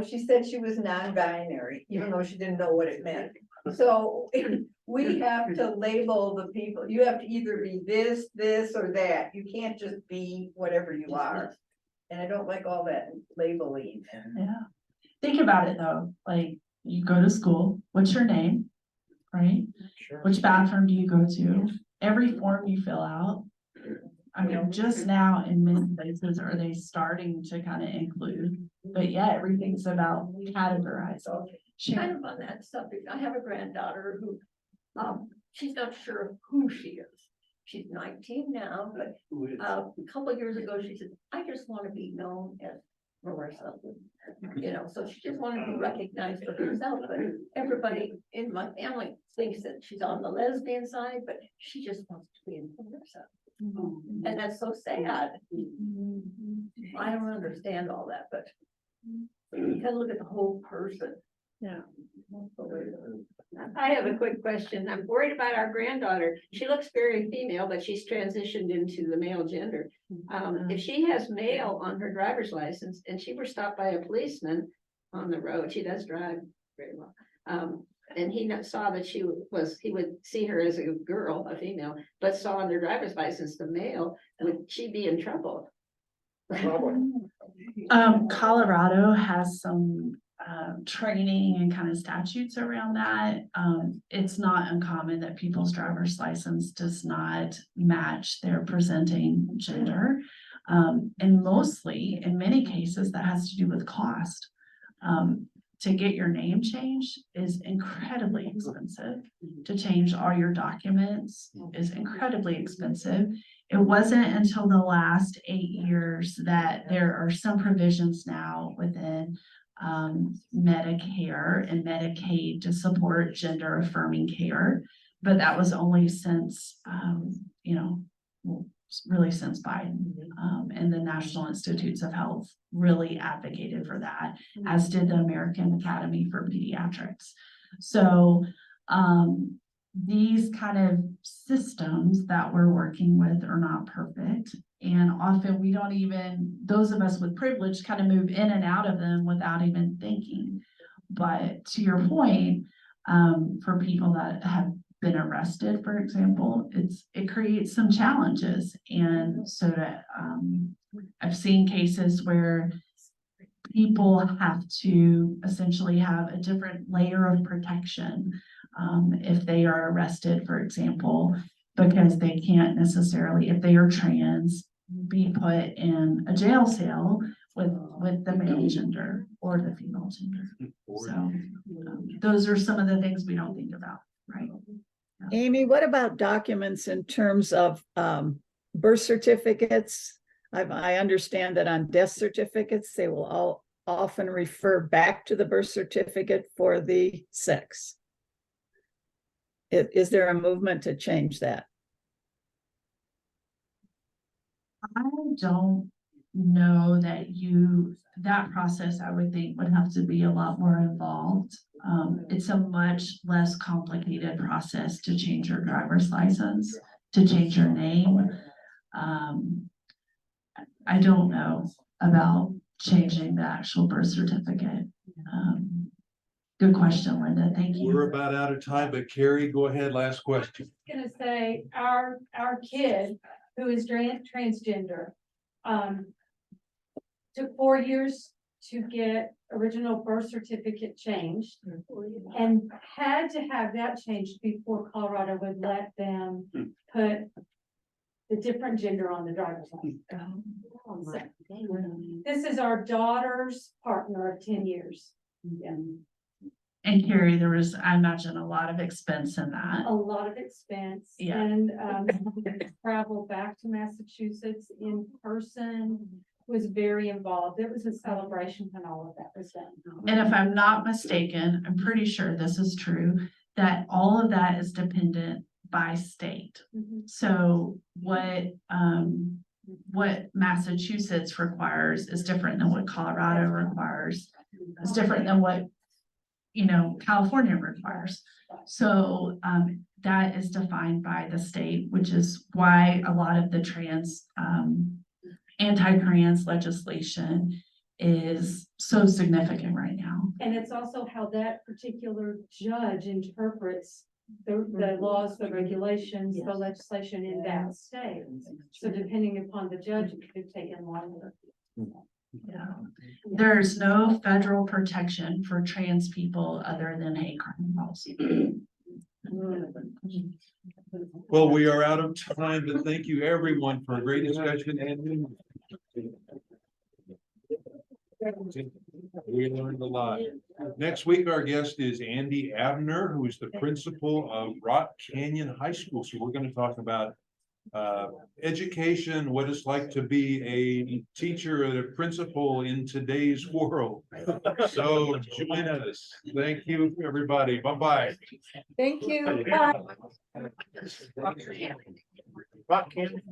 She said she was non-binary, even though she didn't know what it meant. So we have to label the people. You have to either be this, or that. You can't just be whatever you are. And I don't like all that labeling. Yeah. Think about it though. Like you go to school, what's your name? Right? Sure. Which bathroom do you go to? Every form you fill out. I mean, just now in many places are they starting to kind of include, but yeah, everything's about categorizing. Kind of on that subject, I have a granddaughter who, she's not sure of who she is. She's 19 now, but a couple of years ago, she said, "I just want to be known as Marissa." So she just wanted to be recognized for herself, but everybody in my family thinks that she's on the lesbian side, but she just wants to be in Marissa. And that's so sad. I don't understand all that, but you gotta look at the whole person. Yeah. I have a quick question. I'm worried about our granddaughter. She looks very female, but she's transitioned into the male gender. If she has male on her driver's license and she were stopped by a policeman on the road, she does drive very well. And he saw that he would see her as a girl, a female, but saw on their driver's license the male, would she be in trouble? Colorado has some training and kind of statutes around that. It's not uncommon that people's driver's license does not match their presenting gender. And mostly, in many cases, that has to do with cost. To get your name changed is incredibly expensive. To change all your documents is incredibly expensive. It wasn't until the last 8 years that there are some provisions now within Medicare and Medicaid to support gender affirming care. But that was only since, really since Biden, and the National Institutes of Health really advocated for that, as did the American Academy for Pediatrics. So these kind of systems that we're working with are not perfect. And often we don't even, those of us with privilege kind of move in and out of them without even thinking. But to your point, for people that have been arrested, for example, it creates some challenges. And so that I've seen cases where people have to essentially have a different layer of protection if they are arrested, for example, because they can't necessarily, if they are trans, be put in a jail cell with the male gender or the female gender. So those are some of the things we don't think about, right? Amy, what about documents in terms of birth certificates? I understand that on death certificates, they will all often refer back to the birth certificate for the sex. Is there a movement to change that? I don't know that process, I would think, would have to be a lot more involved. It's a much less complicated process to change your driver's license, to change your name. I don't know about changing the actual birth certificate. Good question, Linda. Thank you. We're about out of time, but Carrie, go ahead. Last question. I'm gonna say our kid who is transgender, took 4 years to get original birth certificate changed and had to have that changed before Colorado would let them put the different gender on the driver's license. This is our daughter's partner of 10 years. Yeah. And Carrie, there was, I imagine, a lot of expense in that. A lot of expense. Yeah. And travel back to Massachusetts in person, was very involved. It was a celebration when all of that was done. And if I'm not mistaken, I'm pretty sure this is true, that all of that is dependent by state. So what Massachusetts requires is different than what Colorado requires. It's different than what California requires. So that is defined by the state, which is why a lot of the anti-trans legislation is so significant right now. And it's also how that particular judge interprets the laws, the regulations, the legislation in that state. So depending upon the judge, it could have taken longer. Yeah. There's no federal protection for trans people other than hate crime laws. Well, we are out of time, but thank you everyone for a great discussion and we learned a lot. Next week, our guest is Andy Abner, who is the principal of Rock Canyon High School. So we're going to talk about education, what it's like to be a teacher and a principal in today's world. So join us. Thank you, everybody. Bye-bye. Thank you. Rock Canyon,